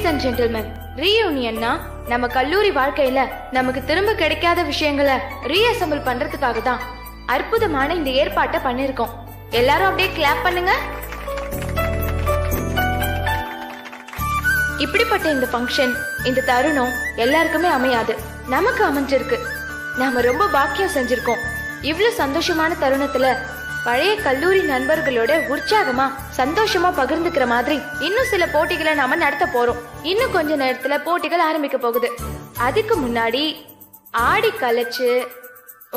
Ladies and gentleman, ரீயூனியன்னா நம்ம கல்லூரி வாழ்க்கையில நமக்கு திரும்ப கிடைக்காத விஷயங்களை ரீஅசெம்பிள் பண்றதுக்காக தான் அற்புதமான இந்த ஏற்பாட்டை பண்ணிருக்கோம். எல்லாரும் அப்படியே கிளாப் பண்ணுங்க. இப்படிப்பட்ட இந்த ஃபங்க்ஷன், இந்த தருணம் எல்லாருக்குமே அமையாது. நமக்கு அமைஞ்சிருக்கு. நாம ரொம்ப பாக்கியம் செஞ்சிருக்கோம். இவ்வளவு சந்தோஷமான தருணத்துல பழைய கல்லூரி நண்பர்களோட உற்சாகமா சந்தோஷமா பகிர்ந்துக்கிற மாதிரி இன்னும் சில போட்டிகளை நாம நடத்த போறோம். இன்னும் கொஞ்ச நேரத்துல போட்டிகள் ஆரம்பிக்க போகுது. அதுக்கு முன்னாடி ஆடி கலைச்சு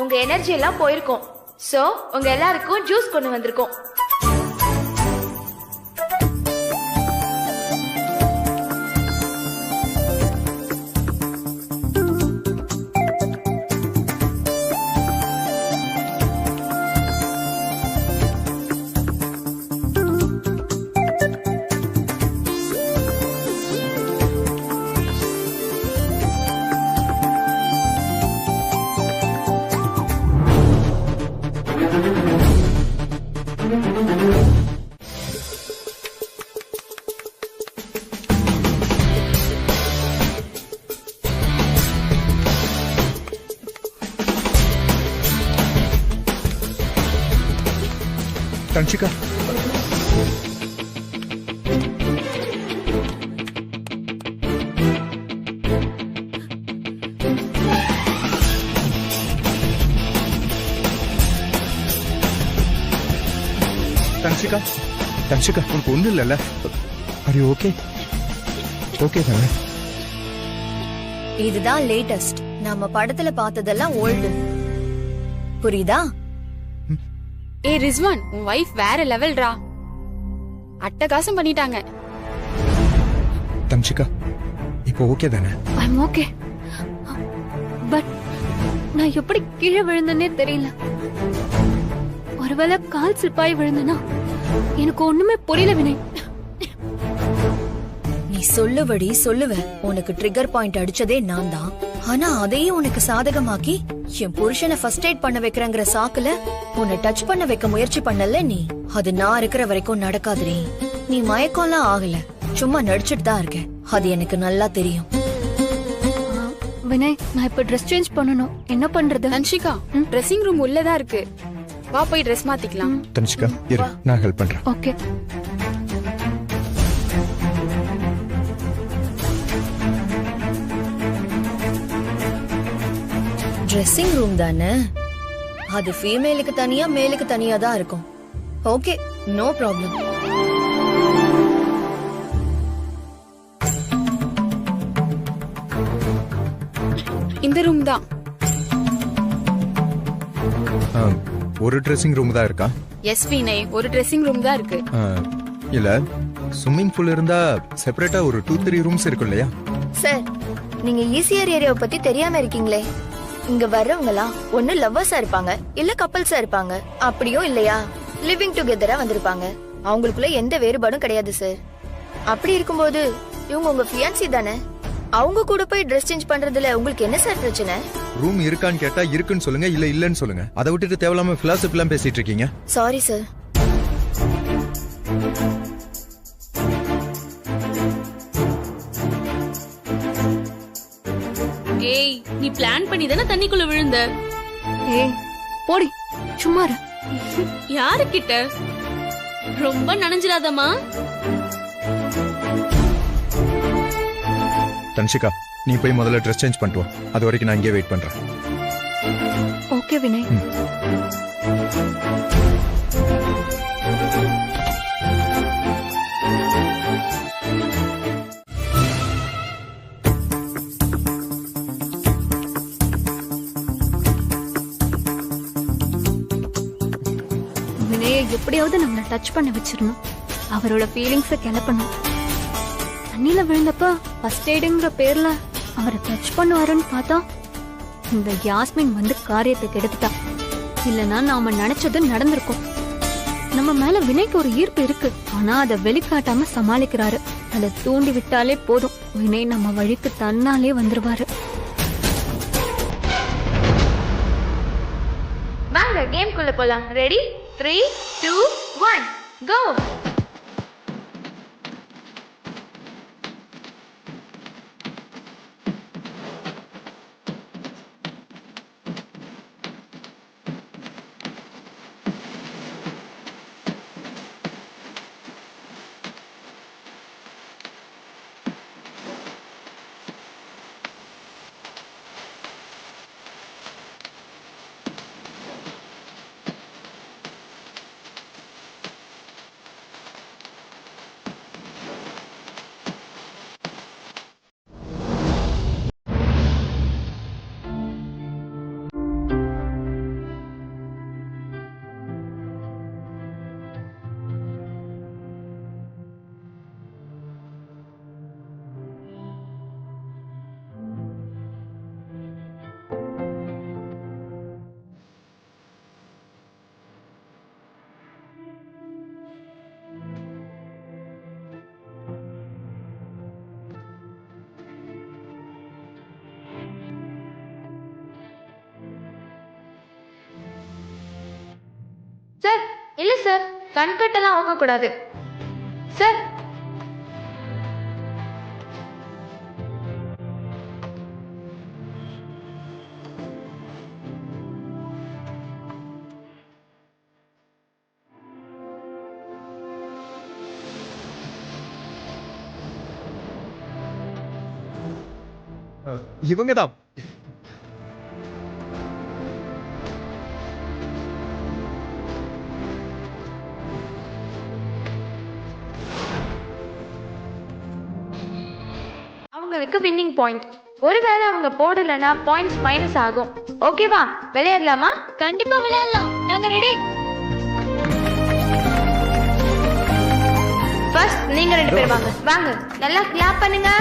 உங்க எனர்ஜி எல்லாம் போயிருக்கும். சோ உங்க எல்லாருக்கும் ஜூஸ் கொண்டு வந்திருக்கோம். தன்ஷிகா, தன்ஷிகா, தன்ஷிகா, உனக்கு ஒண்ணு இல்லைல்ல? அரி ஓகே ஓகே தானே? இதுதான் லேட்டஸ்ட். நம்ம படத்துல பார்த்ததெல்லாம் ஓல்டு. புரியுதா? ஏ ரிஸ்வான், உன் வைஃப் வேற லெவல்ரா. அட்டகாசம் பண்ணிட்டாங்க. தன்ஷிகா, இப்போ ஓகே தானே? I'm okay. பட் நான் எப்படி கீழே விழுந்தனே தெரியல. ஒருவேளை கால் சிப்பாய் விழுந்தனா? எனக்கு ஒண்ணுமே புரியல வினய். நீ சொல்லுவடி சொல்லுவ. உனக்கு ட்ரிகர் பாயிண்ட் அடிச்சதே நான் தான். ஆனா அதையும் உனக்கு சாதகமாக்கி என் புருஷனை ஃபர்ஸ்ட் எய்ட் பண்ண வைக்கிறங்கிற சாக்குல உன்னை டச் பண்ண வைக்க முயற்சி பண்ணல நீ. அது நான் இருக்கிற வரைக்கும் நடக்காதுரி. நீ மயக்கம்லாம் ஆகல, சும்மா நடிச்சிட்டு தான் இருக்க. அது எனக்கு நல்லா தெரியும். வினய், நான் இப்ப ட்ரெஸ் சேஞ்ச் பண்ணனும். என்ன பண்றது? தன்ஷிகா, ட்ரெஸ்ஸிங் ரூம் உள்ளதா இருக்கு. வா போய் ட்ரெஸ் மாத்திக்கலாம். தன்ஷிகா இரு, நான் ஹெல்ப் பண்றேன். ஓகே. ட்ரெஸ்ஸிங் ரூம் தானே, அது ஃபீமேலுக்கு தனியா மேலுக்கு தனியா தான் இருக்கும். Okay, no problem. இந்த ரூம் தான். ஒரு ட்ரெஸ்ஸிங் ரூம் தான் இருக்கா? எஸ் வினய், ஒரு ட்ரெஸ்ஸிங் ரூம் தான் இருக்கு. இல்ல, ஸ்விம்மிங் பூல் இருந்தா செப்பரேட்டா ஒரு 2-3 ரூம்ஸ் இருக்கும் இல்லையா? சார், நீங்க ஈசிஆர் ஏரியாவை பத்தி தெரியாம இருக்கீங்களே. இங்க வர்றவங்களா ஒண்ணு லவ்வர்ஸா இருப்பாங்க, இல்ல கப்பல்ஸா இருப்பாங்க. அப்படியும் இல்லையா லிவிங் டுகெதரா வந்திருப்பாங்க. அவங்களுக்குள்ள எந்த வேறுபாடும் கிடையாது சார். அப்படி இருக்கும்போது இவங்க உங்க ஃபியான்சி தானே. அவங்க கூட போய் ட்ரெஸ் சேஞ்ச் பண்றதுல உங்களுக்கு என்ன சார் பிரச்சனை? ரூம் இருக்கான்னு கேட்டா இருக்குன்னு சொல்லுங்க, இல்ல இல்லன்னு சொல்லுங்க. அதை விட்டுட்டு தேவையில்லாம பிலாசபி எல்லாம் பேசிட்டு இருக்கீங்க. Sorry sir. ஏய், நீ பிளான் பண்ணி தானே தண்ணிக்குள்ள விழுந்த? ஏய் போடி, சும்மா இரு. யாரு கிட்ட? ரொம்ப நனைஞ்சிராதமா. தன்ஷிகா, நீ போய் முதல்ல ட்ரெஸ் சேஞ்ச் பண்ணிட்டு வா. அது வரைக்கும் நான் இங்கே வெயிட் பண்றேன். ஓகே வினய். வினயை எப்படியாவது நம்மள டச் பண்ண வச்சிடணும். அவரோட ஃபீலிங்ஸ கிளப்பணும். தண்ணியில விழுந்தப்ப ஃபர்ஸ்ட் எய்டுங்கிற பேர்ல அவரை டச் பண்ணுவாருன்னு பார்த்தா இந்த யாஸ்மின் வந்து காரியத்தை கெடுத்துட்டா. இல்லனா நாம நினைச்சது நடந்திருக்கும். நம்ம மேல வினைக்கு ஒரு ஈர்ப்பு இருக்கு, ஆனா அதை வெளிக்காட்டாம சமாளிக்கிறாரு. அதை தூண்டி விட்டாலே போதும், வினை நம்ம வழிக்கு தன்னாலே வந்துருவாரு. வாங்க கேம் குள்ள போலாம். ரெடி? 3, 2, 1 கோ. இல்ல சார், கண்கட்டெல்லாம் ஆகக்கூடாது சார். இவங்க தான். அவங்களுக்கு வின்னிங் பாயிண்ட். ஒருவேளை அவங்க போடலைன்னா பாயிண்ட்ஸ் மைனஸ் ஆகும். ஓகேவா? விளையாடலாமா? கண்டிப்பா விளையாடலாம். நாங்க ரெடி. ஃபர்ஸ்ட் நீங்க 2 பேர் வாங்க. வாங்க, நல்லா கிளாப் பண்ணுங்க.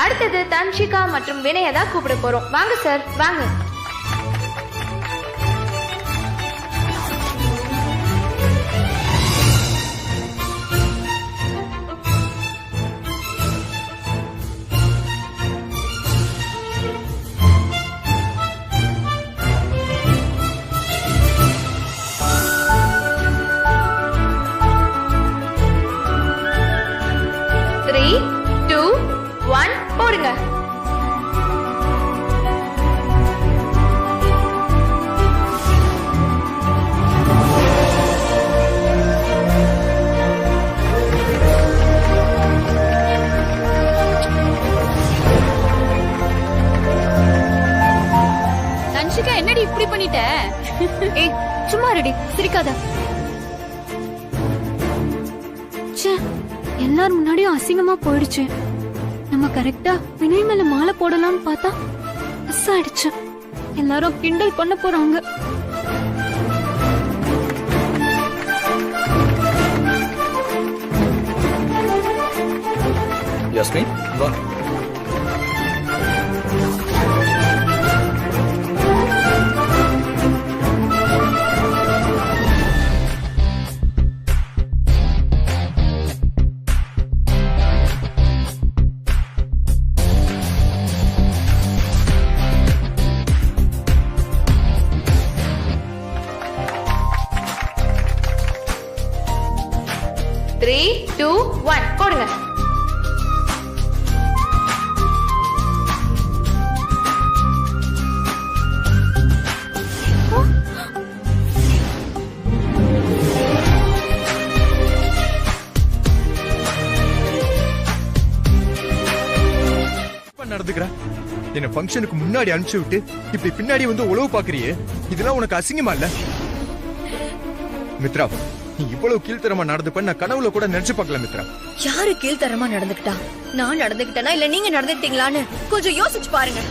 அடுத்தது தன்ஷிகா மற்றும் வினயை தான் கூப்பிட போறோம். வாங்க சார், வாங்க. த்ரீ, 2, 1 போடுங்க. தன்ஷிகா என்னடி இப்படி பண்ணிட்ட? ஏய் சும்மா ரெடி, சிரிக்காத. ச்சே, எல்லாரும் முன்னாடியும் அசிங்கமா போயிடுச்சு. நம்ம கரெக்டா வினய் மேல மாலை போடலாம்னு பார்த்தா மிஸ் ஆயிடுச்சு. எல்லாரும் கிண்டல் பண்ண போறாங்க. யாஸ்மின் வா. த்ரீ, 2, 1 போடுங்க. நடந்துக்கிற என்ன ஃபங்க்ஷனுக்கு முன்னாடி அனுப்பிச்சு விட்டு இப்படி பின்னாடி வந்து உழவு பாக்குறியே, இதெல்லாம் உனக்கு அசிங்கமா இல்ல? மித்ரா, நீ இவ்வளவு கீழ்த்தரமா நடந்துப்ப நான் கனவுல கூட நினைச்சு பார்க்கல மித்ரா. யாரு கீழ்த்தரமா நடந்துக்கிட்டா? நான் நடந்துக்கிட்டேனா இல்ல நீங்க நடந்துக்கிட்டீங்களான்னு கொஞ்சம் யோசிச்சு பாருங்க.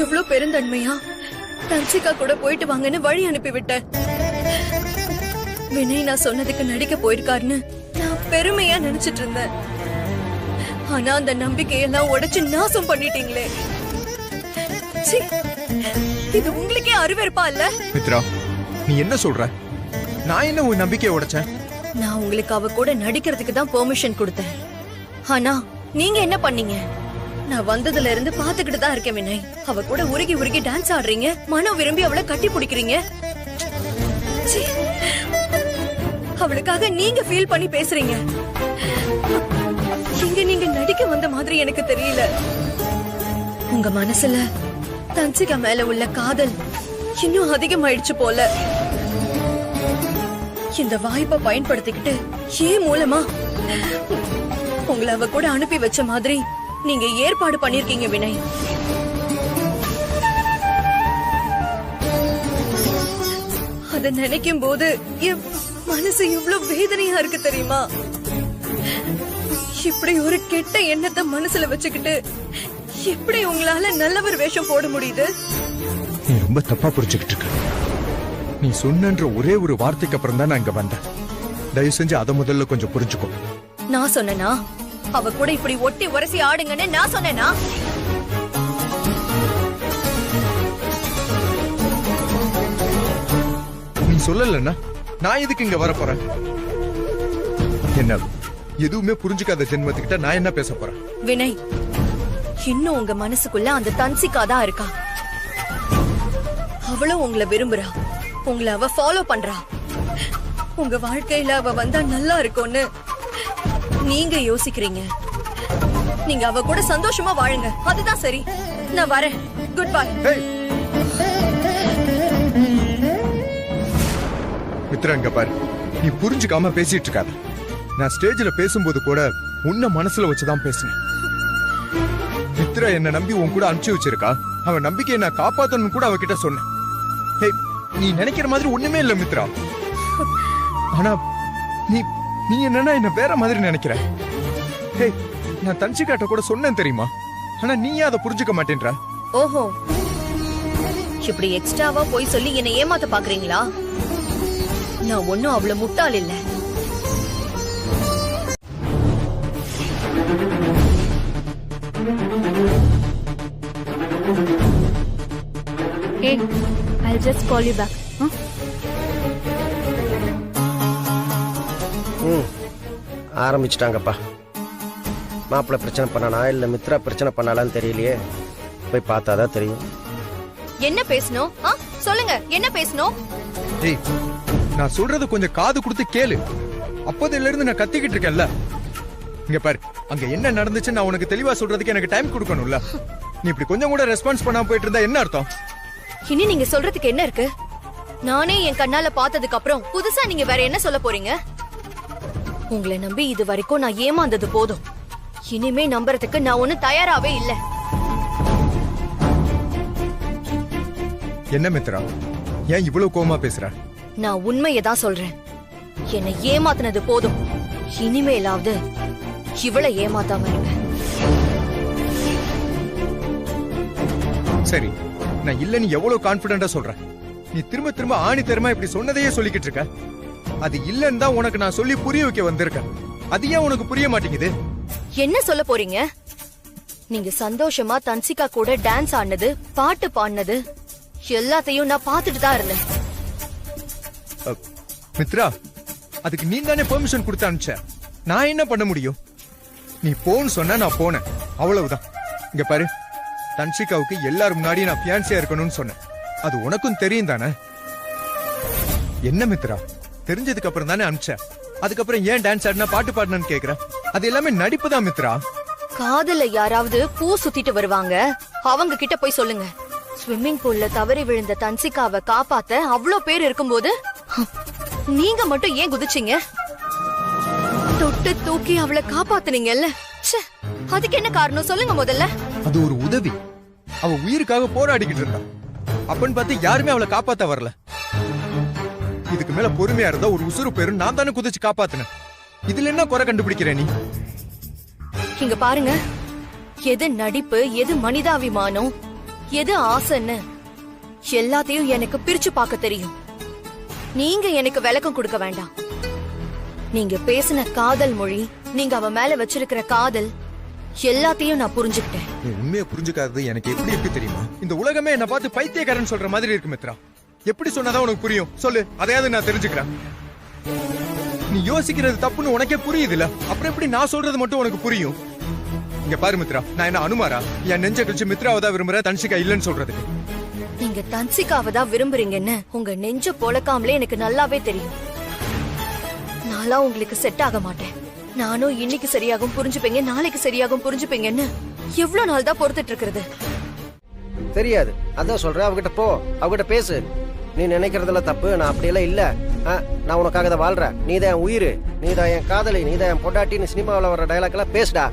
எவ்வளவு பெருந்தன்மையா தன்சிகா கூட போயிட்டு வாங்கன்னு வழி அனுப்பி விட்டேன். வினய் நான் சொன்னதுக்கு நடிக்க போயிருக்காருன்னு நான் பெருமையா நினைச்சிட்டு இருந்தேன். ஆனா அந்த நம்பிக்கையெல்லாம் உடைச்சு நாசம் பண்ணிட்டீங்களே. சீ, இது உங்களுக்கே அருவருப்பா இல்ல? மித்ரா, நீ என்ன சொல்ற? நான் என்ன உன் நம்பிக்கையை உடைச்சேன்? நான் உங்களுக்கு அவ கூட நடிக்கிறதுக்கு தான் பெர்மிஷன் கொடுத்தேன். ஆனா நீங்க என்ன பண்ணீங்க? நான் வந்ததுல இருந்து பாத்துக்கிட்டு தான் இருக்கேன் வினய். அவ கூட உருகி உருகி டான்ஸ் ஆடுறீங்க, மனம் விரும்பி அவளை கட்டி பிடிக்கிறீங்க. சீ, அவளுக்காக நீங்க ஃபீல் பண்ணி பேசுறீங்க. இங்க நீங்க நடிக்க வந்த மாதிரி எனக்கு தெரியல. உங்க மனசுல தன்சிகா மேல உள்ள காதல் இன்னும் அதிகமாயிடுச்சு போல. இந்த வாய்ப்பை பயன்படுத்திக்கிட்டு ஏன் மூலமா உங்களை அவ கூட அனுப்பி வச்ச மாதிரி நீங்க ஏற்பாடு பண்ணிருக்கீங்க வினய். அத நினைக்கும் போது என் மனசு எவ்வளவு வேதனையா இருக்கு தெரியுமா? இப்படி ஒரு கெட்ட எண்ணத்தை மனசுல வச்சுக்கிட்டு எப்படி உங்களால நல்லவர் வேஷம் போட முடியுது? நீ ரொம்ப தப்பா புரிஞ்சுக்கிட்டு இருக்க. நீ சொன்னன்ற ஒரே ஒரு வார்த்தைக்கு அப்புறம் தான் நான் இங்க வந்தேன். தயவு செஞ்சு அதை முதல்ல கொஞ்சம் புரிஞ்சுக்கோ. நான் சொன்னேனா? அவ கூட இப்படி ஒட்டி உரசி ஆடுங்கன்னு நான் சொன்னேனா? நீ சொல்லலன்னா நான் எதுக்கு இங்க வர போறேன்? என்ன எதுவுமே புரிஞ்சுக்காத ஜென்மத்துக்கிட்ட நான் என்ன பேச போறேன்? வினய், இன்னும் உங்க மனசுக்குள்ள அந்த தன்சிகா தான் இருக்கா. அவளும் உங்களை விரும்புறா, உங்களை அவ ஃபாலோ பண்றா. உங்க வாழ்க்கையில அவ வந்தா நல்லா இருக்கும்னு நீங்க யோசிக்கிறீங்க. நீங்க அவ கூட சந்தோஷமா வாழுங்க, அதுதான் சரி. நான் வரேன். Good bye. மித்ரா, இங்க பாரு, நீ புரிஞ்சுக்காம பேசிட்டு இருக்காத. நான் ஸ்டேஜ்ல பேசும்போது கூட உன்ன மனசுல வச்சுதான் பேசினேன். மித்ரா என்ன நம்பி உன் கூட அனுப்பிச்சு வச்சிருக்கா. அவன் நம்பிக்கையை நான் காப்பாத்தணும் கூட அவகிட்ட சொன்னேன். நீ நினைக்கிற மாதிரி ஒண்ணுமே இல்ல மித்ரா. ஆனா நீ நீ என்னன்னா என்ன வேற மாதிரி நினைக்கிற. நான் தன்சிகாட்ட கூட சொன்னேன் தெரியுமா? ஆனா நீயே அதை புரிஞ்சுக்க மாட்டேன்ற. ஓஹோ, இப்படி எக்ஸ்ட்ராவா போய் சொல்லி என்னை ஏமாத்த பாக்குறீங்களா? நான் ஒன்னும் அவ்வளவு முட்டாள் இல்ல. Hey, I'll just call you back. ஆரம்பிச்சிட்டாங்கப்பா. மாப்பிள்ள பிரச்சனை பண்ணானா இல்ல மித்ரா பிரச்சனை பண்ணாலான்னு தெரியலையே. போய் பார்த்தாதான் தெரியும். என்ன பேசணும்? சொல்லுங்க, என்ன பேசணும்? நான் சொல்றது கொஞ்சம் காது கொடுத்து கேளு. அப்போதுல இருந்து நான் கத்திக்கிட்டு இருக்கேன்ல. இங்க பாரு, அங்க என்ன நடந்துச்சு நான் உனக்கு தெளிவா சொல்றதுக்கு எனக்கு டைம் கொடுக்கணும்ல. நீ இப்படி கொஞ்சம் கூட ரெஸ்பான்ஸ் பண்ணாம போயிட்டு இருந்தா என்ன அர்த்தம்? இனி நீங்க சொல்றதுக்கு என்ன இருக்கு? நானே என் கண்ணால பார்த்ததுக்கு அப்புறம் புதுசா நீங்க வேற என்ன சொல்ல போறீங்க? உங்களை நம்பி இது வரைக்கும் நான் ஏமாந்தது போதும். இனிமே நம்புறதுக்கு நான் ஒண்ணு தயாராவே இல்ல. என்ன மித்ரா, ஏன் இவ்வளவு கோவமா பேசுற? நான் உண்மையை தான் சொல்றேன். என்னை ஏமாத்தினது போதும். இனிமேலாவது இவளை ஏமாத்தாம இருங்க. சரி, நான் இல்ல நீ எவ்வளவு கான்பிடண்டா சொல்ற. நீ திரும்ப திரும்ப ஆணி தரமா இப்படி சொன்னதையே சொல்லிக்கிட்டு இருக்க. அது இல்லன்னு தான் உனக்கு நான் சொல்லி புரிய வைக்க வந்திருக்கேன். அது ஏன் உனக்கு புரிய மாட்டேங்குது? என்ன சொல்ல போறீங்க? நீங்க சந்தோஷமா தன்சிகா கூட டான்ஸ் ஆடினது, பாட்டு பாடினது எல்லாத்தையும் நான் பார்த்துட்டு தான் இருந்தேன். மித்ரா, அதுக்கு நீ தானே பெர்மிஷன் கொடுத்து அனுப்பிச்ச. நான் என்ன பண்ண முடியும்? நீ போன்னு சொன்ன, நான் போனேன், அவ்வளவுதான். இங்க பாரு, தன்சிகாவுக்கு எல்லாரும் முன்னாடி நான் ஃபியான்சியா இருக்கணும்னு சொன்னேன். அது உனக்கும் தெரியும் தானே? என்ன மித்ரா, தெரிஞ்சதுக்கு அப்புறம் தானே அனுப்பிச்ச. அதுக்கப்புறம் ஏன் டான்ஸ் ஆடினா பாட்டு பாடினு கேக்குற? அது எல்லாமே நடிப்பு தான் மித்ரா. காதல யாராவது பூ சுத்திட்டு வருவாங்க, அவங்க கிட்ட போய் சொல்லுங்க. ஸ்விம்மிங் பூல்ல தவறி விழுந்த தன்சிகாவை காப்பாத்த அவ்ளோ பேர் இருக்கும்போது நீங்க மட்டும் ஏன் குதிச்சீங்க? தொட்டு தூக்கி அவளை காப்பாத்துனீங்கல்ல. அதுக்கு என்ன காரணம் சொல்லுங்க முதல்ல. அது ஒரு உதவி. அவ உயிருக்காக போராடிக்கிட்டு இருந்தா. அப்பன்னு பார்த்து யாருமே அவளை காப்பாத்த வரல. இதுக்கு மேல பொறுமையா இருந்தா ஒரு உசுறு பேரும் நான் தானே குதிச்சு காப்பாத்தினேன். இதுல என்ன குறை கண்டுபிடிக்கிற நீ? இங்க பாருங்க, எது நடிப்பு, எது மனிதாபிமானம், எது ஆசைன்னு எல்லாத்தையும் எனக்கு பிரிச்சு பார்க்க தெரியும். நீங்க எனக்கு விளக்கம் கொடுக்க வேண்டாம். நீங்க பேசின காதல் மொழி, நீங்க அவ மேல வச்சிருக்கிற காதல் எல்லாத்தையும் நான் புரிஞ்சுக்கிட்டேன். நீ உண்மையை புரிஞ்சுக்காதது எனக்கு எப்படி இருக்கு தெரியுமா? இந்த உலகமே என்ன பார்த்து பைத்தியக்காரன் சொல்ற மாதிரி இருக்கு மித்ரா. எப்படி சொன்னாதான் உனக்கு புரியும் சொல்லு, அதையாவது நான் தெரிஞ்சுக்கிறேன். நீ யோசிக்கிறது தப்புன்னு உனக்கே புரியுது இல்ல, அப்புறம் எப்படி நான் சொல்றது மட்டும் உனக்கு புரியும்? இங்க பாரு மித்ரா, நான் என்ன அனுமாரா? என் நெஞ்ச கழிச்சு மித்ராவை தான் விரும்புற, தன்சிகா இல்லன்னு சொல்றதுக்கு. நீங்க தன்சிகாவை தான் விரும்புறீங்கன்னு உங்க நெஞ்ச பொழக்காமலே எனக்கு நல்லாவே தெரியும். நாளா உங்களுக்கு செட் ஆக மாட்டேன். நானும் இன்னைக்கு சரியாகும் புரிஞ்சுப்பீங்க, நாளைக்கு சரியாகும் புரிஞ்சுப்பீங்கன்னு எவ்வளவு நாள் தான் பொறுத்துட்டு இருக்கிறது? தெரியாது, அதான் சொல்றேன். அவகிட்ட போ, அவகிட்ட பேசு. நீ நினைக்கிறதெல்லாம் தப்பு, நான் அப்படியெல்லாம் இல்ல. நான் உனக்காக தான் வாழ்றேன். நீதான் என் உயிர், நீதான் என் காதலி, நீதான் என் பொண்டாட்டின்னு சினிமாவில் வர டைலாக் எல்லாம் பேசுடா.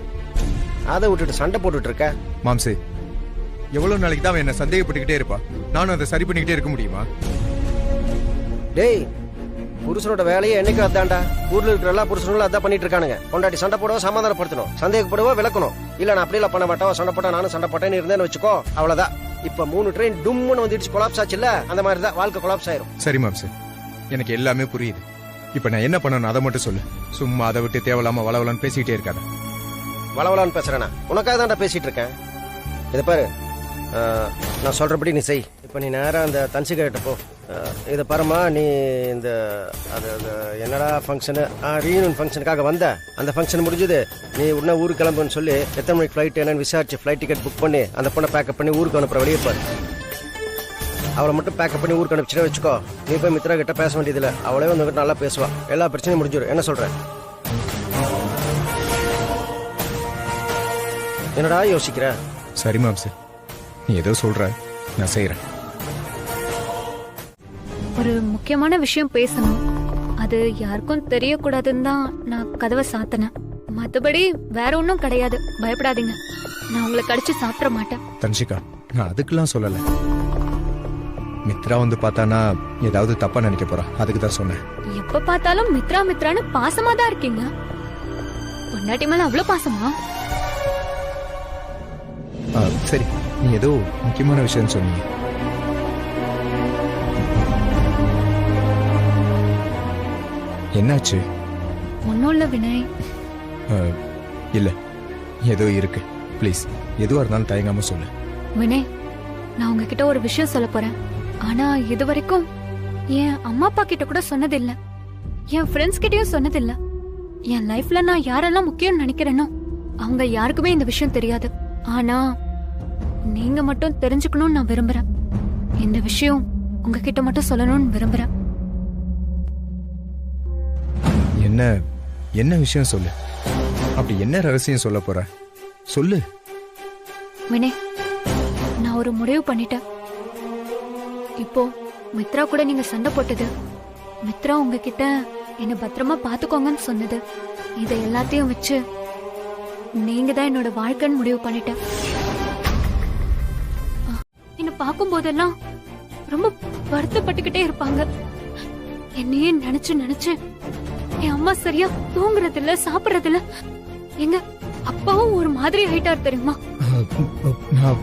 அதை விட்டுட்டு சண்டை போட்டுட்டு இருக்க. மாம்சே, எவ்வளவு நாளைக்கு தான் என்ன சந்தேகப்பட்டுக்கிட்டே இருப்பா? நானும் அதை சரி பண்ணிக்கிட்டே இருக்க முடியுமா? டேய் புருஷனோட வேலையை என்னைக்கும் அதான்டா. ஊர்ல இருக்கிற எல்லா புருஷனும் அதான் பண்ணிட்டு இருக்கானுங்க. பொண்டாட்டி சண்டை போடவோ சமாதானப்படுத்தணும், சந்தேகப்படவோ விளக்கணும். இல்ல நான் அப்படியெல்லாம் பண்ண மாட்டோம், சண்டை போட்டா நானும் சண்டை போட்டேன்னு இருந்தேன்னு வச்சுக்கோ, அவ்வளவுதான். இப்ப 3 ட்ரெயின் டும்னு வந்துடுச்சு, கொலாப்ஸ் ஆச்சு இல்ல, அந்த மாதிரி தான் வாழ்க்கை கொலாப்ஸ் ஆயிரும். சரி மாம்சு, எனக்கு எல்லாமே புரியுது. இப்ப நான் என்ன பண்ணணும் அதை மட்டும் சொல்லு. சும்மா அதை விட்டு தேவையில்லாம வளவலன்னு பேசிக்கிட்டே இருக்காத. வளவலான்னு பேசுறேனா? உனக்காக தான்டா பேசிட்டு இருக்கேன். இதை பாரு, நான் சொல்றபடி நீ செய். இப்ப நீ நேரா அந்த தன்சிகா கிட்ட போ. இதை பாருமா, நீ இந்த அது என்னடா ஃபங்க்ஷனு, ரீயூனியன் ஃபங்க்ஷனுக்காக வந்த, அந்த ஃபங்க்ஷன் முடிஞ்சது. நீ உடனே ஊருக்கு கிளம்புன்னு சொல்லி எத்தனை மணிக்கு ஃப்ளைட் என்னன்னு விசாரிச்சு ஃப்ளைட் டிக்கெட் புக் பண்ணி அந்த பொண்ணை பேக்கப் பண்ணி ஊருக்கு அனுப்புற வெளியே பாரு. அவளை மட்டும் பேக்கப் பண்ணி ஊருக்கு அனுப்பிச்சுட்டே வச்சுக்கோ. நீ போய் மித்ரா கிட்ட பேச வேண்டியதில்லை, அவளே வந்து நல்லா பேசுவா, எல்லா பிரச்சனையும் முடிஞ்சிடும். என்ன சொல்ற? என்னடா யோசிக்கிற? சரி மாம்சு, நீ ஏதோ சொல்ற, நான் செய்யறேன். ஒரு முக்கியமான விஷயம் பேசணும். அது யாருக்கும் தெரியக்கூடாதுன்னு தான் நான் கதவை சாத்தினேன். மத்தபடி வேற ஒன்றும் கிடையாது, பயப்படாதீங்க. நான் உங்களை கடிச்சு சாப்பிட மாட்டேன். தன்ஷிகா, நான் அதுக்கெல்லாம் சொல்லல. மித்ரா வந்து பார்த்தானா ஏதாவது தப்பா நினைக்க போறா, அதுக்கு தான் சொன்னேன். எப்ப பார்த்தாலும் மித்ரா மித்ரான்னு பாசமா தான் இருக்கீங்க. பொண்டாட்டி மேல அவ்வளவு பாசமா? சரி, நீ ஏதோ முக்கியமான விஷயம் சொன்னீங்க. என்னாச்சு? ஒன்னும் இல்ல வினய். இல்ல, ஏதோ இருக்கு. ப்ளீஸ், எதுவா இருந்தாலும் தயங்காம சொல்லு. வினய், நான் உங்ககிட்ட ஒரு விஷயம் சொல்ல போறேன். ஆனா இது வரைக்கும் என் அம்மா அப்பா கிட்ட கூட சொன்னதில்ல, என் ஃப்ரெண்ட்ஸ் கிட்டயும் சொன்னதில்ல. என் லைஃப்ல நான் யாரெல்லாம் முக்கியம் நினைக்கிறேனோ அவங்க யாருக்குமே இந்த விஷயம் தெரியாது. ஆனா நீங்க மட்டும் தெரிஞ்சுக்கணும்னு நான் விரும்புறேன். இந்த விஷயம் உங்ககிட்ட மட்டும் சொல்லணும்னு விரும்புறேன். என்ன என்ன விஷயம் சொல்லு. அப்படி என்ன ரகசியம் சொல்ல போற? சொல்லு. வினய், நான் ஒரு முடிவு பண்ணிட்டேன். இப்போ மித்ரா கூட நீங்க சண்டை போட்டது, மித்ரா உங்ககிட்ட என்ன பத்திரமா பாத்துக்கோங்கன்னு சொன்னது, இதை எல்லாத்தையும் வச்சு நீங்க தான் என்னோட வாழ்க்கைன்னு முடிவு பண்ணிட்டேன். என்ன பார்க்கும் போதெல்லாம் ரொம்ப வருத்தப்பட்டுக்கிட்டே இருப்பாங்க. என்னையே நினைச்சு நினைச்சு என் அம்மா சரியா தூங்குறது இல்ல, சாப்பிடுறது இல்ல. எங்க அப்பாவும் ஒரு மாதிரி ஆயிட்டார் தெரியுமா? நான்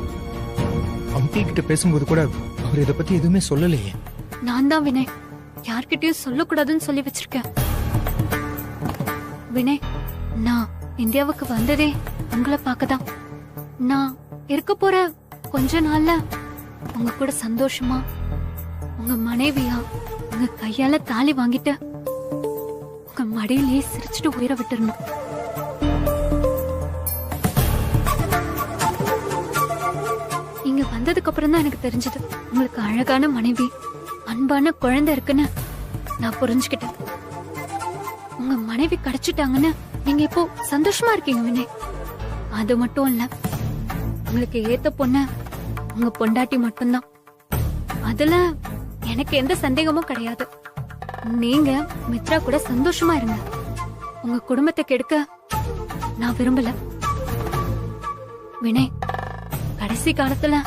அம்பி கிட்ட பேசும்போது கூட அவர் இத பத்தி எதுவுமே சொல்லலையே. நான் தான் வினய் யார்கிட்டயும் சொல்லக்கூடாதுன்னு சொல்லி வச்சிருக்கேன். வினய், நான் இந்தியாவுக்கு வந்ததே உங்களை பார்க்கதான். நான் இருக்க போற கொஞ்ச நாள்ல உங்க கூட சந்தோஷமா உங்க மனைவியா உங்க கையால தாலி வாங்கிட்டு உங்க மடியிலேயே சிரிச்சுட்டு உயிரை விட்டுறணும். இங்க வந்ததுக்கு அப்புறம் தான் எனக்கு தெரிஞ்சது உங்களுக்கு அழகான மனைவி, அன்பான குழந்தை இருக்குன்னு நான் புரிஞ்சுக்கிட்டேன். உங்க மனைவி கிடைச்சிட்டாங்கன்னு நீங்க இப்போ சந்தோஷமா இருக்கீங்க வினய். அது மட்டும் இல்ல, உங்களுக்கு ஏத்த பொண்ணு உங்க பொண்டாட்டி மட்டும்தான். அதுல எனக்கு எந்த சந்தேகமும் கிடையாது. நீங்க மித்ரா கூட சந்தோஷமா இருங்க. உங்க குடும்பத்தை கெடுக்க நான் விரும்பல. வினய், கடைசி காலத்துல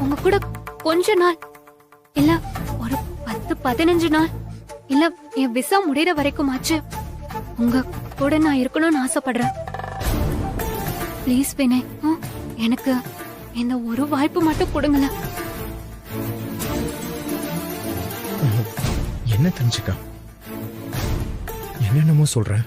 உங்க கூட கொஞ்ச நாள் இல்ல ஒரு 10-15 நாள் இல்ல என் விசா முடிகிற வரைக்கும் ஆச்சு உங்க கூட நான் இருக்கணும்னு ஆசைப்படுறேன். ப்ளீஸ் வினய், எனக்கு இந்த ஒரு வாய்ப்பு மட்டும் கொடுங்கள. என்ன தெரிஞ்சுக்கா, என்னென்னமோ சொல்றேன்.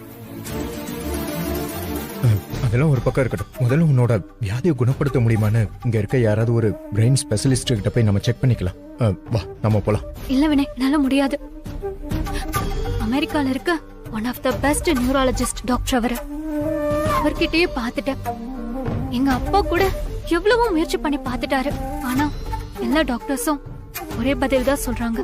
அதெல்லாம் ஒரு பக்கம் இருக்கட்டும். முதல்ல உன்னோட வியாதியை குணப்படுத்த முடியுமான்னு இங்க இருக்க யாராவது ஒரு பிரெயின் ஸ்பெஷலிஸ்ட் கிட்ட போய் நம்ம செக் பண்ணிக்கலாம். வா, நம்ம போலாம். இல்ல வினய், என்னால முடியாது. அமெரிக்கால இருக்க one of the best neurologist doctor அவர்கிட்டயே பார்த்துட்டேன். எங்க அப்பா கூட எவ்வளவோ முயற்சி பண்ணி பார்த்துட்டாரு. ஆனா எல்லா டாக்டர்ஸும் ஒரே பதில் தான் சொல்றாங்க.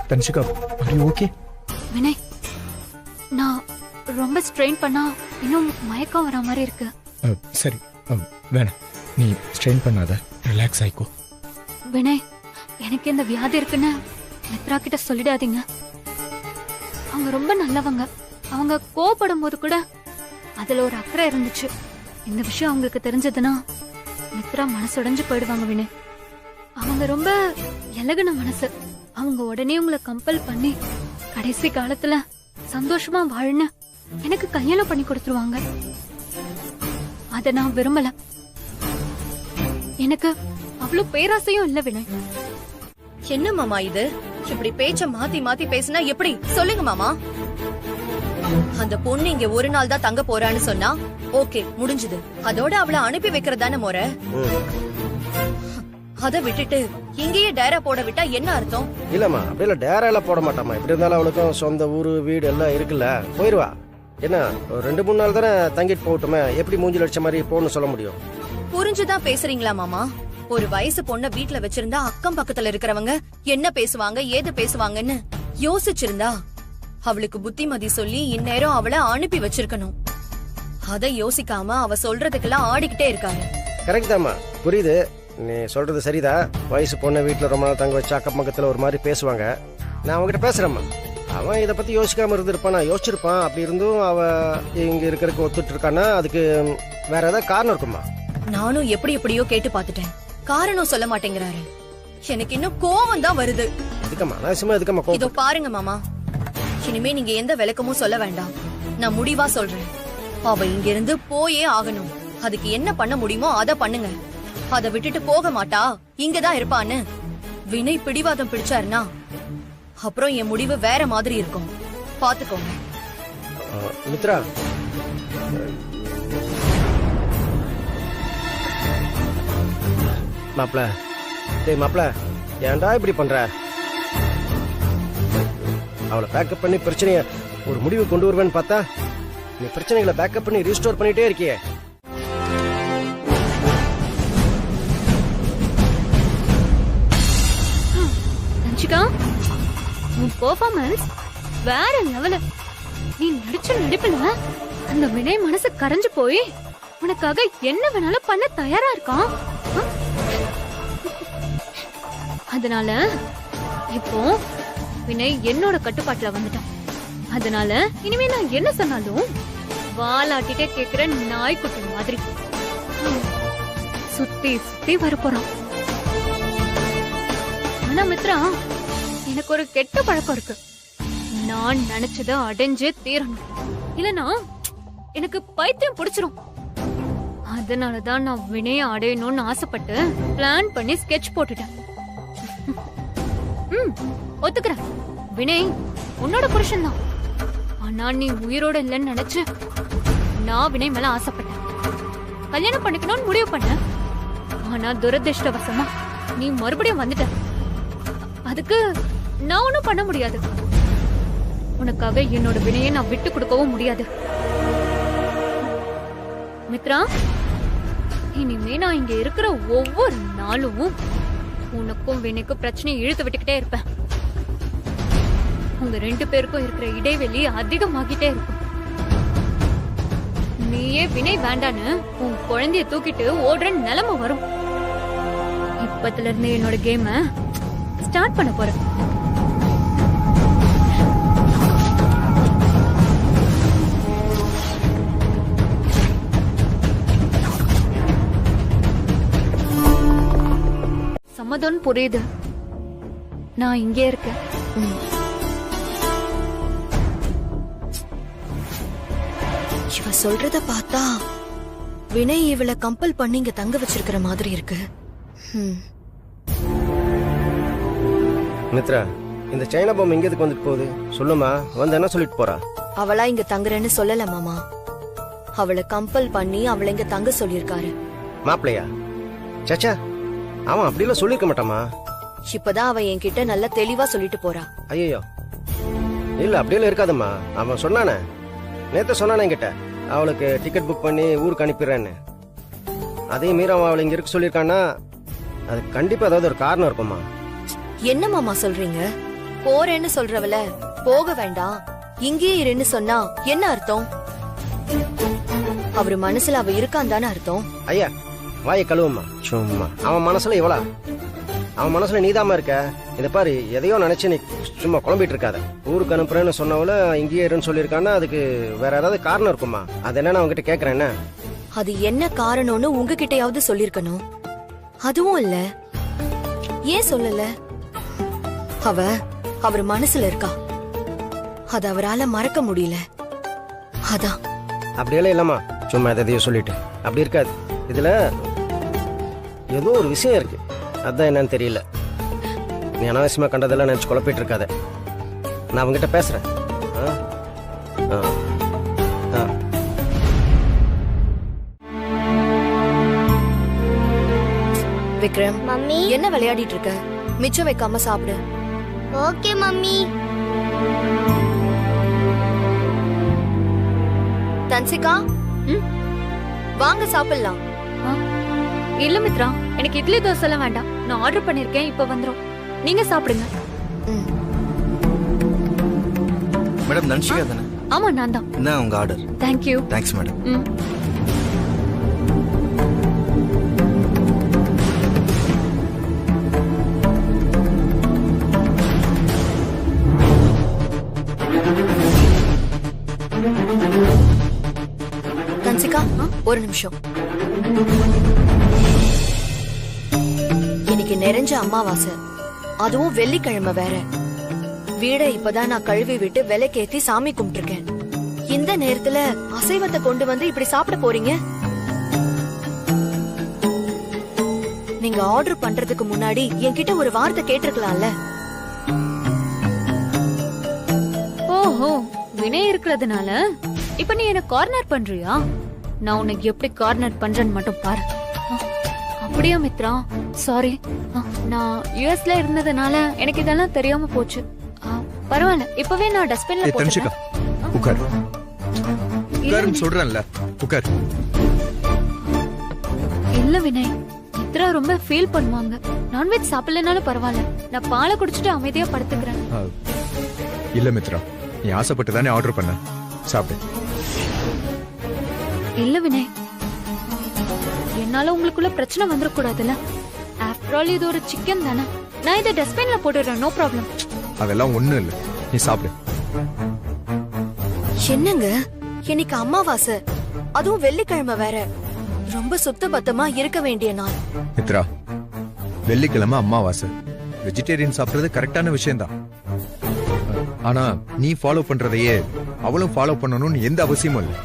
Dhanshika, are you okay? Vinay, நான் ரொம்ப ஸ்ட்ரெயின் பண்ணா இன்னும் மயக்கம் வர மாதிரி இருக்கு. சரி, வேணாம், நீ ஸ்ட்ரெயின் பண்ணாத, ரிலாக்ஸ் ஆயிக்கோ. வினய், எனக்கு இந்த வியாதி இருக்குன்னு மித்ரா கிட்ட சொல்லிடாதீங்க. அவங்க ரொம்ப நல்லவங்க. அவங்க கோவப்படும் போது கூட அதுல ஒரு அக்கறை இருந்துச்சு. இந்த விஷயம் அவங்களுக்கு தெரிஞ்சதுன்னா மித்ரா மனசுடைஞ்சு போயிடுவாங்க வினய். அவங்க ரொம்ப இலகுன மனசு. அவங்க உடனே உங்களை கம்பல் பண்ணி கடைசி காலத்துல சந்தோஷமா வாழன்னு எனக்கு கல்யாணம் பண்ணி கொடுத்துருவாங்க. அத நான் விரும்பல. எனக்கு அவ்வளவு பேராசையும் இல்ல வினய். என்ன மாமா இது? இப்படி பேச்ச மாத்தி மாத்தி பேசினா எப்படி? சொல்லுங்க மாமா. அந்த பொண்ணு இங்க ஒரு நாள் தான் தங்க போறான்னு சொன்னா ஓகே, முடிஞ்சது. அதோட அவளை அனுப்பி வைக்கிறதான முறை. அத விட்டுட்டு இங்கேயே டேரா போட விட்டா என்ன அர்த்தம்? இல்லம்மா, அப்படியே டேரா எல்லாம் போட மாட்டாமா. இப்படி இருந்தாலும் அவளுக்கும் சொந்த ஊரு வீடு எல்லாம் இருக்குல்ல, போயிருவா. என்ன ஒரு 2-3 நாள் தானே தங்கிட்டு போகட்டுமே, எப்படி மூஞ்சில் அடிச்ச மாதிரி போன்னு சொல்ல முடியும்? புரிஞ்சுதான் பேசுறீங்களா மாமா? ஒரு வயசு பொண்ண வீட்ல வச்சிருந்தா அக்கம் பக்கத்துல இருக்கிறவங்க என்ன பேசுவாங்க ஏது பேசுவாங்கன்னு யோசிச்சிருந்தா அவளுக்கு புத்திமதி சொல்லி இந்நேரம் அவளை அனுப்பி வச்சிருக்கணும். அத யோசிக்காம அவ சொல்றதுக்கெல்லாம் ஆடிக்கிட்டே இருக்காரு. கரெக்ட் தாம்மா, புரியுது. நீ சொல்றது சரிதான். வயசு பொண்ணை வீட்டுல ரொம்ப நாள் தங்க வச்சு அக்கம் பக்கத்துல ஒரு மாதிரி பேசுவாங்க. நான் அவங்ககிட்ட பேசுறேம்மா. அவன் இதை பத்தி யோசிக்காம இருந்திருப்பான், யோசிச்சிருப்பான். அப்படி இருந்தும் அவ இங்க இருக்கிறதுக்கு ஒத்துட்டு இருக்கான்னா அதுக்கு வேற ஏதாவது காரணம் இருக்குமா? நானும் எப்படியோ கேட்டு பாத்துட்டேன், காரணம் சொல்ல மாட்டேங்கிறாரு. எனக்கு இன்னும் கோவம் தான் வருது. இதுக்கம்மா நான் எதுக்கம்மா கோவம்? இதோ பாருங்க மாமா, இனிமே நீங்க எந்த விளக்கமும் சொல்ல வேண்டாம். நான் முடிவா சொல்றேன், அவ இங்க இருந்து போயே ஆகணும். அதுக்கு என்ன பண்ண முடியுமோ அத பண்ணுங்க. அத விட்டுட்டு போக மாட்டா, இங்கதான் இருப்பான்னு வினய் பிடிவாதம் பிடிச்சாருன்னா அப்புறம் என் முடிவு வேற மாதிரி இருக்கும். பாத்துக்கோங்க. மித்ரா, மாப்ள, டேய் மாப்ள, ஏன்டா இப்படி பண்ற? அவளை பேக்கப் பண்ணி பிரச்சனைய ஒரு முடிவு கொண்டு வருவேன்னு பார்த்தா நீ பிரச்சனைகளை பேக்கப் பண்ணி ரீஸ்டோர் பண்ணிட்டே இருக்கியே. ரஞ்சிகா, உன் பெர்ஃபார்மன்ஸ் வேற லெவல். நீ நடிச்ச நடிப்புல அந்த வினய் மனசு கரைஞ்சு போய் உனக்காக என்ன வேணாலும் பண்ண தயாரா இருக்கான். அதனால இப்போ வினய் என்னோட கட்டுப்பாட்டுல வந்துட்டான். அதனால இனிமே நான் என்ன சொன்னாலும் வாலாட்டிட்டே கேக்குற நாய்க்குட்டி மாதிரி சுத்தி சுத்தி வரப்போறான். ஆனா மித்ரா, எனக்கு ஒரு கெட்ட பழக்கம் இருக்கு. நான் நினைச்சத அடைஞ்சே தீரணும், இல்லனா எனக்கு பைத்தியம் பிடிச்சிரும். அதனாலதான் நான் வினய அடையணும்னு ஆசைப்பட்டு பிளான் பண்ணி ஸ்கெட்ச் போட்டுட்டேன். ஒத்துக்கிறேன், வினய் உன்னோட புருஷன் தான். ஆனா நீ உயிரோட இல்லைன்னு நினைச்சு நான் வினய் மேல ஆசைப்பட்டேன், கல்யாணம் பண்ணிக்கணும்னு முடிவு பண்ணேன். ஆனா துரதிருஷ்டவசமா நீ மறுபடியும் வந்துட்ட. அதுக்கு நான் ஒண்ணும் பண்ண முடியாது. உனக்காக என்னோட வினையை நான் விட்டு கொடுக்கவும் முடியாது. மித்ரா, இனிமே நான் இங்க இருக்கிற ஒவ்வொரு நாளும் உனக்கும் வினைக்கும் பிரச்சனையை இழுத்து விட்டுக்கிட்டே இருப்பேன். உங்க 2 பேருக்கும் இருக்கிற இடைவெளி அதிகமாகிட்டே இருக்கும். நீயே வினை வேண்டான்னு உன் குழந்தைய தூக்கிட்டு ஓடுற நிலைமை வரும். இப்பத்துல இருந்து என்னோட கேம ஸ்டார்ட் பண்ண போறேன். சம்மதம் புரியுது, நான் இங்கே இருக்கேன். இவ சொல்றத பார்த்தா வினய் இவளை கம்பல் பண்ணி இங்க தங்க வச்சிருக்கிற மாதிரி இருக்கு. மித்ரா, இந்த சைனா பொம்மை எங்க எதுக்கு வந்துட்டு போகுது சொல்லுமா? வந்து என்ன சொல்லிட்டு போறா? அவளா இங்க தங்குறேன்னு சொல்லல மாமா, அவளை கம்பல் பண்ணி அவளை இங்க தங்க சொல்லிருக்காரு. மாப்பிளையா? சச்சா, அவன் அப்படிலாம் சொல்லிருக்க மாட்டாமா. இப்பதான் அவ என்கிட்ட நல்லா தெளிவா சொல்லிட்டு போறா. ஐயோ இல்ல, அப்படியெல்லாம் இருக்காதம்மா. அவன் சொன்னானே, நேத்து சொன்னானே என்கிட்ட, அவளுக்கு டிக்கெட் புக் பண்ணி ஊருக்கு அனுப்பிடுறேன்னு. அதே மீறி அவன் அவளை இங்க இருக்க சொல்லியிருக்கான்னா அது கண்டிப்பா ஏதாவது ஒரு காரணம் இருக்குமா. என்ன மாமா சொல்றீங்க? போறேன்னு சொல்றவள போக வேண்டாம் இங்கே இருன்னு சொன்னா என்ன அர்த்தம்? அவரு மனசுல அவ இருக்கான் தானே அர்த்தம். ஐயா, வாயை கழுவுமா. சும்மா அவன் மனசுல இவளா? அவன் மனசுல நீதாம இருக்க. இதை பாரு, எதையோ நினைச்சு நீ சும்மா குழம்பிட்டு இருக்காத. ஊருக்கு அனுப்புறேன்னு சொன்னவள இங்கேயே இருன்னு சொல்லியிருக்கான்னா அதுக்கு வேற ஏதாவது காரணம் இருக்குமா? அது என்னன்னு அவன்கிட்ட கேக்குறேன். என்ன அது என்ன காரணம்னு உங்ககிட்டயாவது சொல்லிருக்கணும். அதுவும் இல்ல. ஏன் சொல்லல? அவர் மனசுல இருக்கா. அது அவரால மறக்க முடியல. அதான். அப்படியெல்லாம் இல்லம்மா, சும்மா எதையோ சொல்லிட்டு அப்படி இருக்காது. இதுல ஏதோ ஒரு விஷயம் இருக்கு, அதான் என்னன்னு தெரியல. நீ அனாவசியமா கண்டதெல்லாம் நினைச்சு குழப்பிட்டு இருக்காத. நான் அவங்ககிட்ட பேசுறேன். ஆ? ஆ. ஆ. விக்ரம், மம்மி. என்ன விளையாடிட்டு இருக்க? மிச்சம் வைக்காம சாப்பிடு. Okay mummy. தன்சிகா, வாங்க சாப்பிடலாம். இல்ல மித்ரா, எனக்கு இட்லி தோசை எல்லாம் வேண்டாம். நான் ஆர்டர் பண்ணிருக்கேன், இப்ப வந்துரும். நீங்க சாப்பிடுங்க. மேடம் தன்ஷிகா தானே? ஆமா, நான் தான். என்ன உங்க order? Thank you. Thanks madam. Dhanshika, ஒரு நிமிஷம். இன்னைக்கு நிறைஞ்ச அமாவாசை, அதுவும் வெள்ளிக்கிழமை வேற. வீட இப்பதான் நான் கழுவி விட்டு விலைக்கேத்தி சாமி கும்பிட்டிருக்கேன். இந்த நேரத்துல அசைவத்தை கொண்டு வந்து இப்படி சாப்பிட போறீங்க? நீங்க ஆர்டர் பண்றதுக்கு முன்னாடி என்கிட்ட ஒரு வார்த்தை கேட்டிருக்கலாம்ல. ஓஹோ, வினய் இருக்கிறதுனால இப்ப நீ என்ன கார்னர் பண்றியா? நான் உனக்கு எப்படி கார்னர் பண்றேன்னு மட்டும் பாரு. அப்படியா மித்ரா? சாரி, நான் யுஎஸ்ல இருந்ததுனால எனக்கு இதெல்லாம் தெரியாம போச்சு. பரவாயில்ல, இப்பவே நான் டஸ்ட்பின்ல தன்ஷிகா, உட்கார். உட்காருன்னு சொல்றேன்ல, உட்கார். இல்ல வினய், மித்ரா ரொம்ப ஃபீல் பண்ணுவாங்க. நான்வெஜ் சாப்பிடலனாலும் பரவாயில்ல, நான் பாலை குடிச்சிட்டு அமைதியா படுத்துக்கிறேன். இல்ல மித்ரா, நீ ஆசைப்பட்டு தானே ஆர்டர் பண்ண, சாப்பிடு. இல்ல வினய், என்னால உங்களுக்குள்ள பிரச்சனை வந்துடக்கூடாதுல்ல. ஆஃப்டர் ஆல் இது ஒரு சிக்கன் தானே. நான் இதை டஸ்ட்பின்ல போட்டுடுறேன், நோ ப்ராப்ளம். அதெல்லாம் ஒண்ணும் இல்ல, நீ சாப்பிடு. என்னங்க, இன்னைக்கு அமாவாசை, அதுவும் வெள்ளிக்கிழமை வேற. ரொம்ப சுத்த பத்தமா இருக்க வேண்டிய நாள். மித்ரா, வெள்ளிக்கிழமை அமாவாசை, வெஜிடேரியன் சாப்பிடுறது கரெக்டான விஷயம்தான். ஆனா நீ ஃபாலோ பண்றதையே அவளும் ஃபாலோ பண்ணணும்னு எந்த அவசியமும் இல்லை.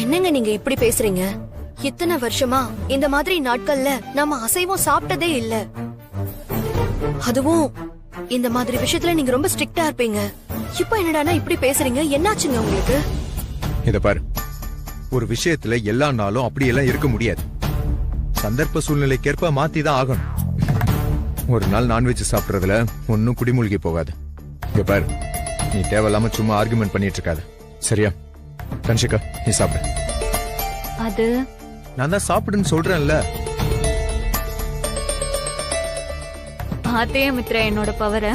என்னங்க நீங்க இப்படி பேசுறீங்க? இத்தனை வருஷமா இந்த மாதிரி நாட்கள்ல நம்ம அசைவம் சாப்பிட்டதே இல்ல. அதுவும் இந்த மாதிரி விஷயத்துல நீங்க ரொம்ப ஸ்ட்ரிக்ட்டா இருப்பீங்க. இப்ப என்னடானா இப்படி பேசுறீங்க? என்னாச்சுங்க உங்களுக்கு? இத பாரு, ஒரு விஷயத்துல எல்லா நாளும் அப்படியெல்லாம் இருக்க முடியாது. சந்தர்ப்ப சூழ்நிலைக்கேற்ப மாத்தி தான் ஆகணும். ஒரு நாள் நான்வெஜ் சாப்பிடுறதுல ஒன்னும் குடிமூழ்கி போகாது. இங்க பாரு, நீ தேவையில்லாம சும்மா ஆர்குமெண்ட் பண்ணிட்டு இருக்காத, சரியா? தன்ஷிகா, நீ சாப்பிடு. அது நான் தான் சாப்பிடுன்னு சொல்றேன்ல. பாத்தே மித்ரா என்னோட பவர.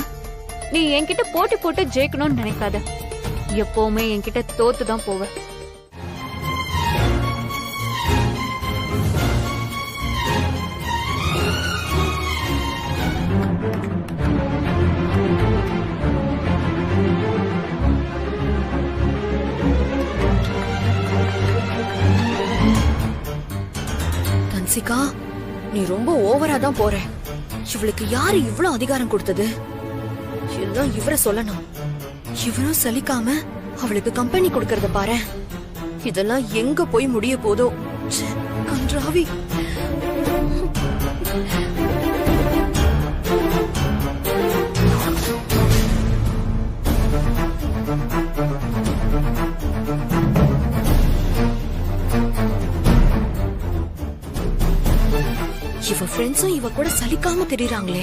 நீ என்கிட்ட போட்டி போட்டு ஜெயிக்கணும்னு நினைக்காத. எப்பவுமே என்கிட்ட தோத்துதான் போவ. தன்சிகா, நீ ரொம்ப ஓவரா தான் போற. இவளுக்கு யாரு இவ்வளவு அதிகாரம் கொடுத்தது? எல்லாம் இவரை சொல்லணும். இவரும் சலிக்காம அவளுக்கு கம்பெனி கொடுக்கறத பாரு. இதெல்லாம் எங்க போய் முடிய போதோ. ச்சே, கன்றாவி. இவ ஃப்ரெண்ட்ஸும் இவ கூட சலிக்காம தெரியறாங்களே.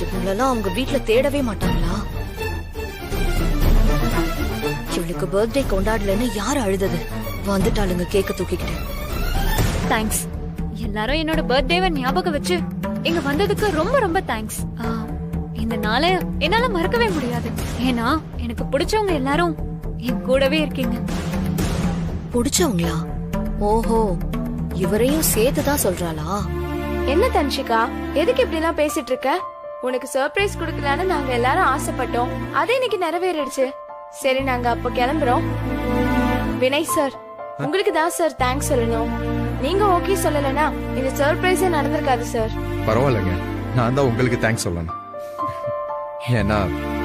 இவங்களெல்லாம் அவங்க வீட்ல தேடவே மாட்டாங்களா? இவளுக்கு பர்த்டே கொண்டாடலன்னு யாரு அழுதது? வந்துட்டாளுங்க கேக்க தூக்கிக்கிட்டு. தேங்க்ஸ். எல்லாரும் என்னோட பர்த்டேவை ஞாபகம் வச்சு இங்க வந்ததுக்கு ரொம்ப ரொம்ப தேங்க்ஸ். இந்த நாளை என்னால மறக்கவே முடியாது. ஏன்னா எனக்கு பிடிச்சவங்க எல்லாரும் என் கூடவே இருக்கீங்க. பிடிச்சவங்களா? ஓஹோ, இவரையும் சேர்த்துதான் சொல்றாளா? என்ன தன்ஷிகா, எதுக்கு இப்படி எல்லாம் பேசிட்டு இருக்க? உனக்கு சர்ப்ரைஸ் கொடுக்கலான்னு நாங்க எல்லாரும் ஆசைப்பட்டோம். அது இன்னைக்கு நிறைவேறிடுச்சு. சரி நாங்க அப்ப கிளம்புறோம். வினய் சார், உங்களுக்கு தான் சார் தேங்க்ஸ் சொல்லணும். நீங்க ஓகே சொல்லலனா இந்த சர்ப்ரைஸே நடந்திருக்காது சார். பரவாயில்லைங்க, நான் தான் உங்களுக்கு தேங்க்ஸ் சொல்லணும். ஏன்னா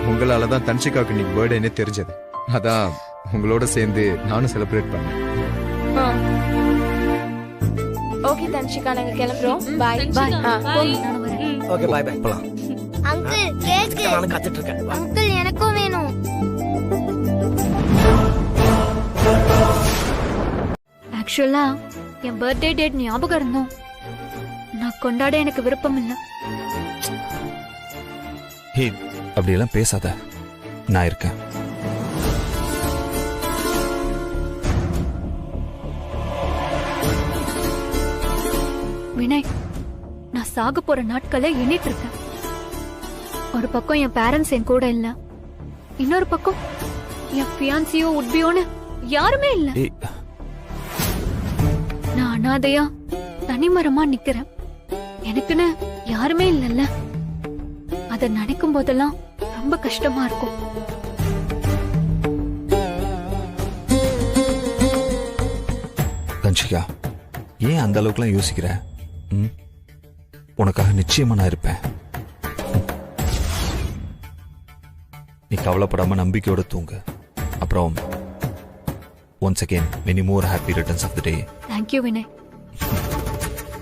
உங்களால தான் தன்ஷிகாவுக்கு இன்னைக்கு பர்த்டேனே தெரிஞ்சது. அதான் உங்களோட சேர்ந்து நானும் செலிப்ரேட் பண்ணேன். ஓகே தன்ஷிகா, நாங்க கிளம்புறோம். பாய். தன்ஷிகா, bye. ஓகே பாய் பாய் போலாம். அங்கிள் கேக்கு. நானும் காத்துட்டு இருக்கேன். அங்கிள் எனக்கும் வேணும். ஆக்சுவலா என் பர்த்டே டேட் ஞாபகம் இருந்தோம், நான் கொண்டாட எனக்கு விருப்பம் இல்லை. ஹே, அப்படியெல்லாம் பேசாத, நான் இருக்கேன். வினய், நான் சாக போற நாட்களை எண்ணிட்டு இருக்கேன். ஒரு பக்கம் என் பேரண்ட்ஸ் என் கூட இல்ல, இன்னொரு பக்கம் என் பியான்சியோ உட்பியோன்னு யாருமே இல்ல. ஏய், நான் அனாதையா தனிமரமா நிக்கிறேன். எனக்குன்னு யாருமே இல்லல்ல. அத நினைக்கும் போதெல்லாம் ரொம்ப கஷ்டமா இருக்கும். தன்ஷிகா, ஏன் அந்த அளவுக்குலாம் யோசிக்கிற? உனக்காக நிச்சயமா நான் இருப்பேன். நீ கவலைப்படாம நம்பிக்கையோட தூங்கு. அப்புறம் once again many more happy returns of the day. Thank you Vinay.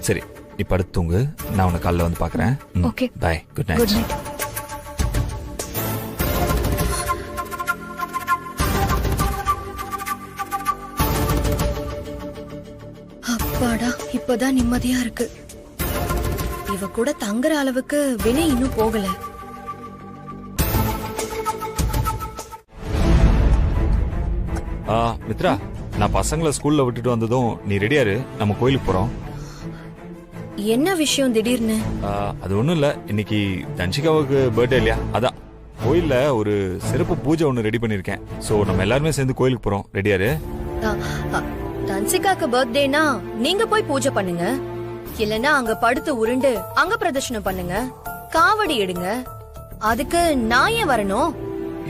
சரி, நீ படுத்து தூங்கு, நான் உன்னை காலைல வந்து பார்க்கறேன். Okay. Bye. Good night. Good night. அப்பாடா, இப்பதான் நிம்மதியா இருக்கு. இவ கூட தங்குற அளவுக்கு வினய் இன்னும் போகல. மித்ரா, நான் பசங்களை ஸ்கூல்ல விட்டுட்டு வந்ததும் நீ ரெடியாரு, நம்ம கோயிலுக்கு போறோம். என்ன விஷயம் திடீர்னு? அது ஒண்ணும் இல்ல, இன்னைக்கு தன்ஷிகாவுக்கு பர்த்டே இல்லையா, அதான் கோயில்ல ஒரு சிறப்பு பூஜை ஒண்ணு ரெடி பண்ணிருக்கேன். சோ நம்ம எல்லாருமே சேர்ந்து கோயிலுக்கு போறோம். ரெடியாரு? தன்சிகாக்கு பர்த்டேனா நீங்க போய் பூஜை பண்ணுங்க, இல்லனா அங்க படுத்து உருண்டு அங்க பிரதர்ஷனம் பண்ணுங்க, காவடி எடுங்க. அதுக்கு நான் ஏன் வரணும்?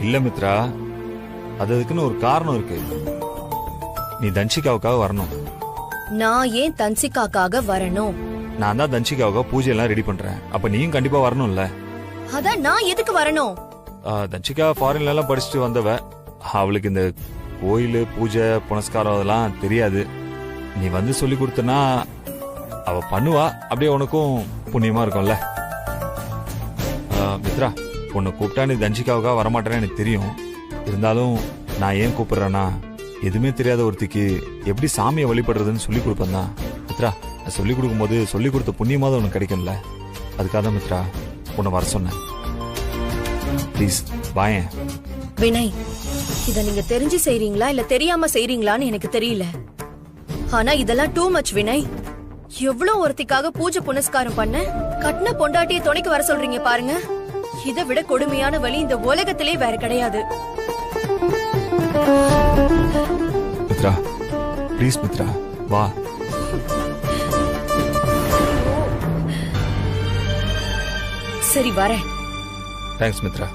இல்ல மித்ரா, அதுக்குன்னு ஒரு காரணம் இருக்கு. நீ தன்ஷிகாவுக்காக வரணும். நான் ஏன் தன்சிகாக்காக வரணும்? நான் தான் தன்ஷிகாவுக்காக பூஜை எல்லாம் ரெடி பண்றேன். அப்ப நீயும் கண்டிப்பா வரணும்ல. அதான் நான் எதுக்கு வரணும்? தன்ஷிகா ஃபாரின்ல எல்லாம் படிச்சுட்டு வந்தவ, அவளுக்கு இந்த கோயில் பூஜை புனஸ்காரம் அதெல்லாம் தெரியாது. நீ வந்து சொல்லி கொடுத்தனா அவ பண்ணுவா, அப்படியே உனக்கும் புண்ணியமா இருக்கும்ல. மித்ரா, உன்னை கூப்பிட்டா நீ தன்ஷிகாவுக்காக வரமாட்டேன்னு எனக்கு தெரியும். இருந்தாலும் நான் ஏன் கூப்பிடுறேன்னா, எதுவுமே தெரியாத ஒருத்திக்கு எப்படி சாமியை வழிபடுறதுன்னு சொல்லி கொடுப்பேன் தான். மித்ரா, சொல்லி கொடுக்கும் போது சொல்லி கொடுத்த புண்ணியமாவது உனக்கு கிடைக்கும்ல. அதுக்காக தான் மித்ரா உன்னை வர சொன்னேன். ப்ளீஸ் வாயேன். வினய், இத நீங்க தெரிஞ்சு செய்றீங்களா இல்ல தெரியாம செய்றீங்களான்னு எனக்கு தெரியல. ஆனா இதெல்லாம் டூ மச் வினய். எவ்வளவு ஒருத்திக்காக பூஜை புனஸ்காரம் பண்ண, கட்டின பொண்டாட்டியை துணைக்கு வர சொல்றீங்க பாருங்க. இதை விட கொடுமையான வழி இந்த உலகத்திலே வேற கிடையாது. மித்ரா, ப்ளீஸ் மித்ரா, வா. சரி வரேன். தேங்க்ஸ் மித்ரா.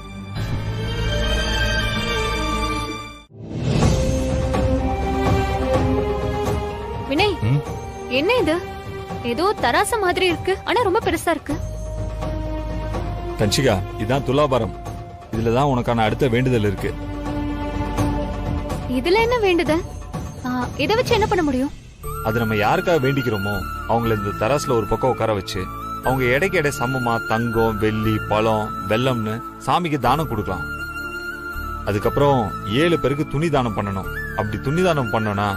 வினய், என்ன இது? ஏதோ தராசு மாதிரி இருக்கு, ஆனா ரொம்ப பெருசா இருக்கு. தன்ஷிகா, இதான் துலாபாரம். இதுலதான் உனக்கான அடுத்த வேண்டுதல் இருக்கு. இதுல என்ன வேண்டுதல்? இத வச்சு என்ன பண்ண முடியும்? அது நம்ம யாருக்காக வேண்டிக்கிறோமோ அவங்கள இந்த தராசுல ஒரு பக்கம் உட்கார வச்சு அவங்க எடைக்கு எடை சமமா தங்கம், வெள்ளி, பழம், வெல்லம்னு சாமிக்கு தானம் கொடுக்கலாம். அதுக்கப்புறம் 7 பேருக்கு துணி தானம் பண்ணணும். அப்படி துணி தானம் பண்ணனா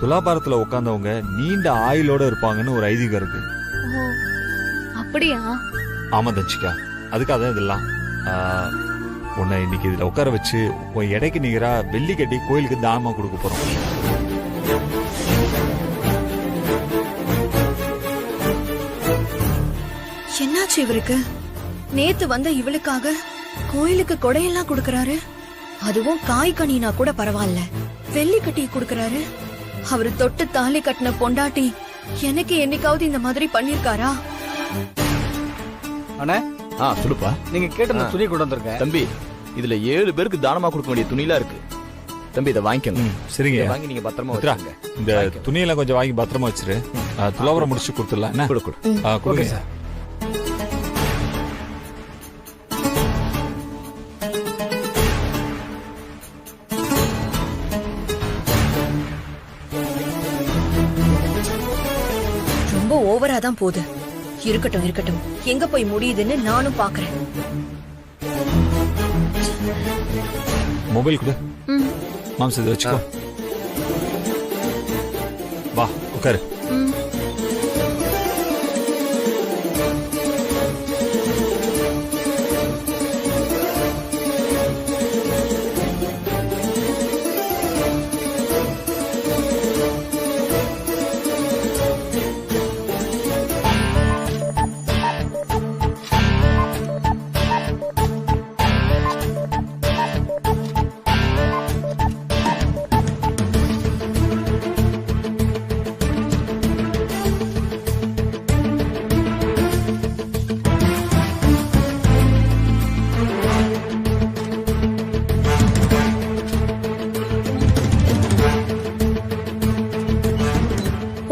துலாபாரத்துல உட்கார்ந்தவங்க நீண்ட ஆயுளோட இருப்பாங்கன்னு ஒரு ஐதீகம் இருக்கு. அப்படியா? ஆமா தன்ஷிகா, அதுக்காக தான் இதெல்லாம். உன்னை இன்னைக்கு இதுல உட்கார வச்சு உன் எடைக்கு நிகரா வெள்ளி கட்டி கோயிலுக்கு தானமா கொடுக்க போறோம். என்னாச்சு இவருக்கு? நேத்து வந்த இவளுக்காக கோயிலுக்கு கொடையெல்லாம் கொடுக்கறாரு. அதுவும் காய் கனினா கூட பரவாயில்ல, வெள்ளி கட்டி கொடுக்கறாரு. அவரு தொட்டு தாலி கட்டின பொண்டாட்டி எனக்கு என்னைக்காவது இந்த மாதிரி பண்ணிருக்காரா? அண்ணே, சொல்லுப்பா. நீங்க கேட்ட துணி கொண்டு வந்திருக்க. தம்பி, இதுல 7 பேருக்கு தானமா கொடுக்க வேண்டிய துணிலாம் இருக்கு. தம்பி இதை வாங்கிக்கோங்க. சரிங்க. இதை வாங்கி நீங்க பத்திரமா மித்ரா, வச்சுக்கோங்க. இந்த துணியெல்லாம் கொஞ்சம் வாங்கி பத்திரமா வச்சிரு. துலாவரம் முடிச்சு கொடுத்துடலாம் என்ன? கொடு. கொடுங்க சார். ரொம்ப ஓவரா தான் போகுது. இருக்கட்டும் எங்க போய் முடியுதுன்னு நானும் பாக்குறேன். மொபைல் கொடு. மாம்ஸ் இதை வச்சுக்கோ. வா உட்காரு.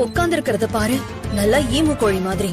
உட்கார்ந்து இருக்கிறத பாரு, நல்லா ஈமு கோழி மாதிரி.